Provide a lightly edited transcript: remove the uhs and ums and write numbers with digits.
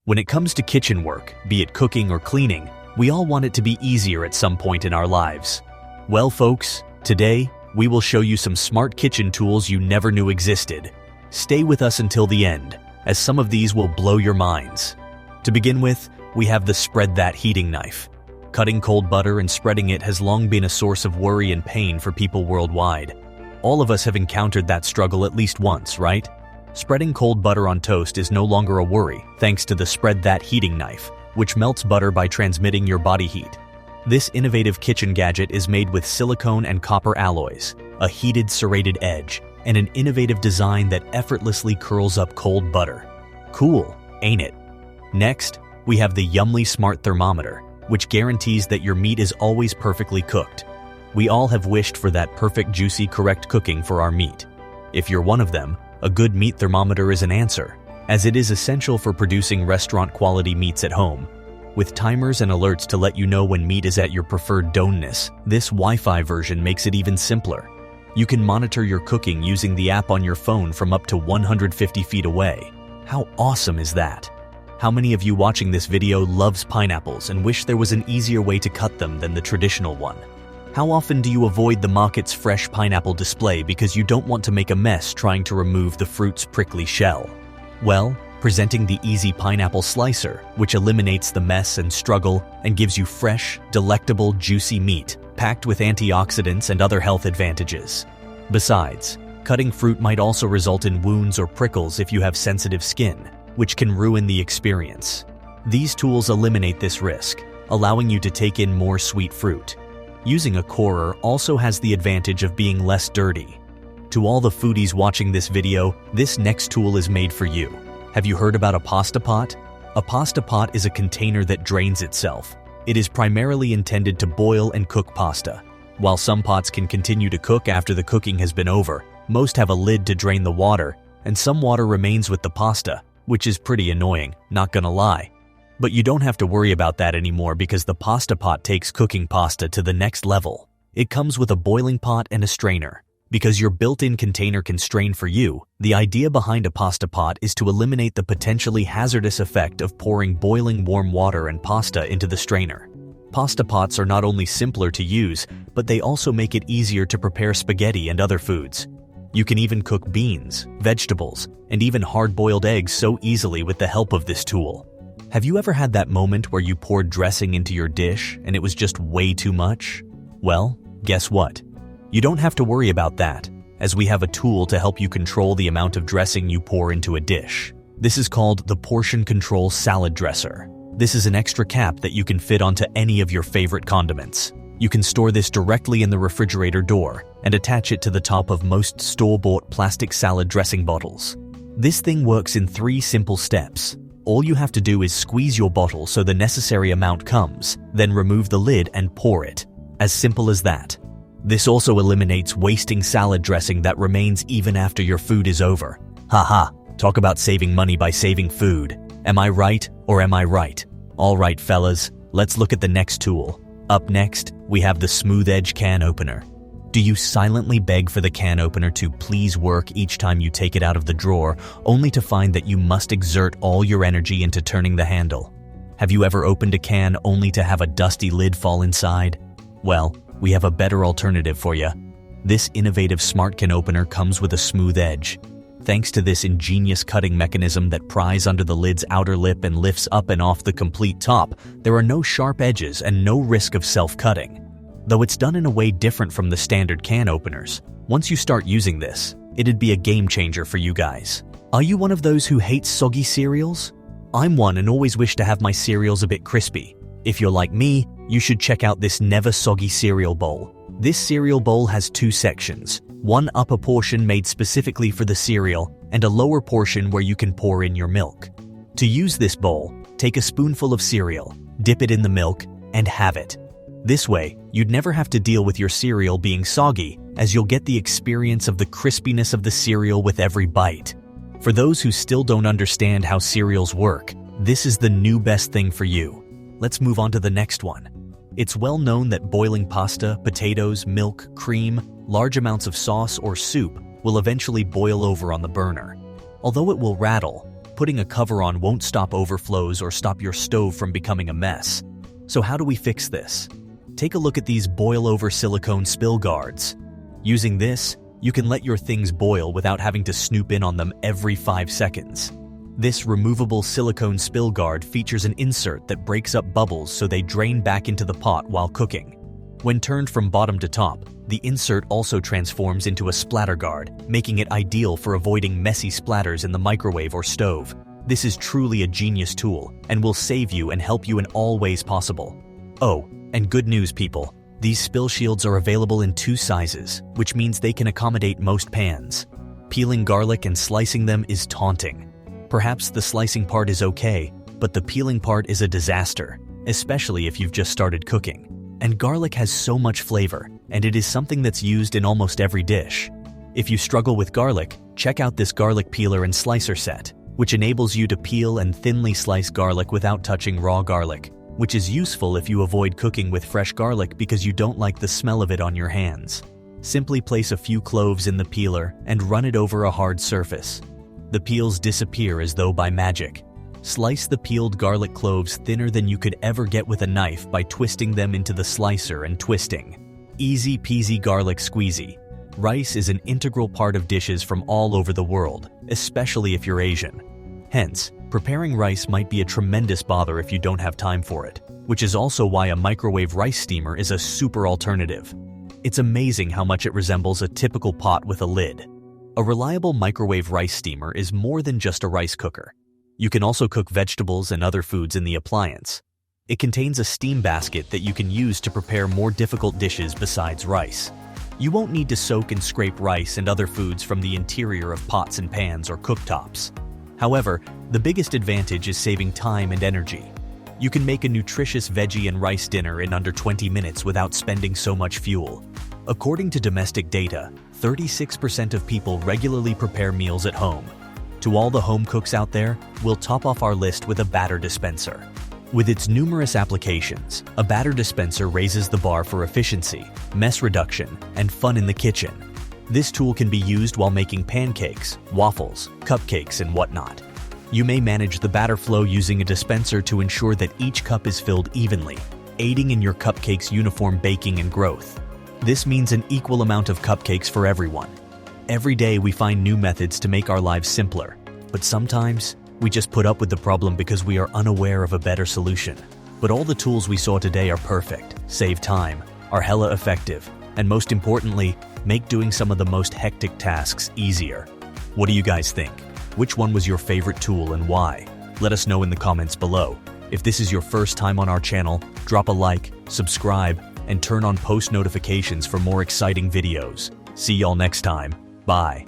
When it comes to kitchen work, be it cooking or cleaning, we all want it to be easier at some point in our lives. Well, folks, today we will show you some smart kitchen tools you never knew existed. Stay with us until the end, as some of these will blow your minds. To begin with, we have the Spread That heating knife. Cutting cold butter and spreading it has long been a source of worry and pain for people worldwide. All of us have encountered that struggle at least once, right? Spreading cold butter on toast is no longer a worry thanks to the Spread That heating knife, which melts butter by transmitting your body heat. This innovative kitchen gadget is made with silicone and copper alloys, a heated serrated edge, and an innovative design that effortlessly curls up cold butter. Cool, ain't it? Next, we have the Yumly Smart Thermometer, which guarantees that your meat is always perfectly cooked. We all have wished for that perfect, juicy, correct cooking for our meat. If you're one of them, a good meat thermometer is an answer, as it is essential for producing restaurant-quality meats at home. With timers and alerts to let you know when meat is at your preferred doneness, this Wi-Fi version makes it even simpler. You can monitor your cooking using the app on your phone from up to 150 feet away. How awesome is that? How many of you watching this video loves pineapples and wish there was an easier way to cut them than the traditional one? How often do you avoid the market's fresh pineapple display because you don't want to make a mess trying to remove the fruit's prickly shell? Well, presenting the Easy Pineapple Slicer, which eliminates the mess and struggle and gives you fresh, delectable, juicy meat, packed with antioxidants and other health advantages. Besides, cutting fruit might also result in wounds or prickles if you have sensitive skin, which can ruin the experience. These tools eliminate this risk, allowing you to take in more sweet fruit. Using a corer also has the advantage of being less dirty. To all the foodies watching this video, this next tool is made for you. Have you heard about a pasta pot? A pasta pot is a container that drains itself. It is primarily intended to boil and cook pasta. While some pots can continue to cook after the cooking has been over, most have a lid to drain the water, and some water remains with the pasta, which is pretty annoying, not gonna lie. But you don't have to worry about that anymore because the pasta pot takes cooking pasta to the next level. It comes with a boiling pot and a strainer. Because your built-in container can strain for you, the idea behind a pasta pot is to eliminate the potentially hazardous effect of pouring boiling warm water and pasta into the strainer. Pasta pots are not only simpler to use, but they also make it easier to prepare spaghetti and other foods. You can even cook beans, vegetables, and even hard-boiled eggs so easily with the help of this tool. Have you ever had that moment where you poured dressing into your dish and it was just way too much? Well, guess what? You don't have to worry about that, as we have a tool to help you control the amount of dressing you pour into a dish. This is called the Portion Control Salad Dresser. This is an extra cap that you can fit onto any of your favorite condiments. You can store this directly in the refrigerator door and attach it to the top of most store-bought plastic salad dressing bottles. This thing works in 3 simple steps. All you have to do is squeeze your bottle so the necessary amount comes, then remove the lid and pour it. As simple as that. This also eliminates wasting salad dressing that remains even after your food is over. Haha, talk about saving money by saving food. Am I right or am I right? Alright fellas, let's look at the next tool. Up next, we have the Smooth Edge Can Opener. Do you silently beg for the can opener to please work each time you take it out of the drawer, only to find that you must exert all your energy into turning the handle? Have you ever opened a can only to have a dusty lid fall inside? Well, we have a better alternative for you. This innovative smart can opener comes with a smooth edge. Thanks to this ingenious cutting mechanism that pries under the lid's outer lip and lifts up and off the complete top, there are no sharp edges and no risk of self-cutting. Though it's done in a way different from the standard can openers, once you start using this, it'd be a game changer for you guys. Are you one of those who hates soggy cereals? I'm one and always wish to have my cereals a bit crispy. If you're like me, you should check out this Never Soggy cereal bowl. This cereal bowl has 2 sections, one upper portion made specifically for the cereal and a lower portion where you can pour in your milk. To use this bowl, take a spoonful of cereal, dip it in the milk, and have it. This way, you'd never have to deal with your cereal being soggy, as you'll get the experience of the crispiness of the cereal with every bite. For those who still don't understand how cereals work, this is the new best thing for you. Let's move on to the next one. It's well known that boiling pasta, potatoes, milk, cream, large amounts of sauce or soup will eventually boil over on the burner. Although it will rattle, putting a cover on won't stop overflows or stop your stove from becoming a mess. So how do we fix this? Take a look at these boil-over silicone spill guards. Using this, you can let your things boil without having to snoop in on them every 5 seconds. This removable silicone spill guard features an insert that breaks up bubbles so they drain back into the pot while cooking. When turned from bottom to top, the insert also transforms into a splatter guard, making it ideal for avoiding messy splatters in the microwave or stove. This is truly a genius tool and will save you and help you in all ways possible. Oh, and good news, people. These spill shields are available in 2 sizes, which means they can accommodate most pans. Peeling garlic and slicing them is taunting. Perhaps the slicing part is okay, but the peeling part is a disaster, especially if you've just started cooking. And garlic has so much flavor, and it is something that's used in almost every dish. If you struggle with garlic, check out this garlic peeler and slicer set, which enables you to peel and thinly slice garlic without touching raw garlic, which is useful if you avoid cooking with fresh garlic because you don't like the smell of it on your hands. Simply place a few cloves in the peeler and run it over a hard surface. The peels disappear as though by magic. Slice the peeled garlic cloves thinner than you could ever get with a knife by twisting them into the slicer and twisting. Easy peasy garlic squeezy. Rice is an integral part of dishes from all over the world, especially if you're Asian. Hence, preparing rice might be a tremendous bother if you don't have time for it, which is also why a microwave rice steamer is a super alternative. It's amazing how much it resembles a typical pot with a lid. A reliable microwave rice steamer is more than just a rice cooker. You can also cook vegetables and other foods in the appliance. It contains a steam basket that you can use to prepare more difficult dishes besides rice. You won't need to soak and scrape rice and other foods from the interior of pots and pans or cooktops. However, the biggest advantage is saving time and energy. You can make a nutritious veggie and rice dinner in under 20 minutes without spending so much fuel. According to domestic data, 36% of people regularly prepare meals at home. To all the home cooks out there, we'll top off our list with a batter dispenser. With its numerous applications, a batter dispenser raises the bar for efficiency, mess reduction, and fun in the kitchen. This tool can be used while making pancakes, waffles, cupcakes, and whatnot. You may manage the batter flow using a dispenser to ensure that each cup is filled evenly, aiding in your cupcakes' uniform baking and growth. This means an equal amount of cupcakes for everyone. Every day we find new methods to make our lives simpler, but sometimes we just put up with the problem because we are unaware of a better solution. But all the tools we saw today are perfect, save time, are hella effective, and most importantly, make doing some of the most hectic tasks easier. What do you guys think? Which one was your favorite tool and why? Let us know in the comments below. If this is your first time on our channel, drop a like, subscribe, and turn on post notifications for more exciting videos. See y'all next time. Bye.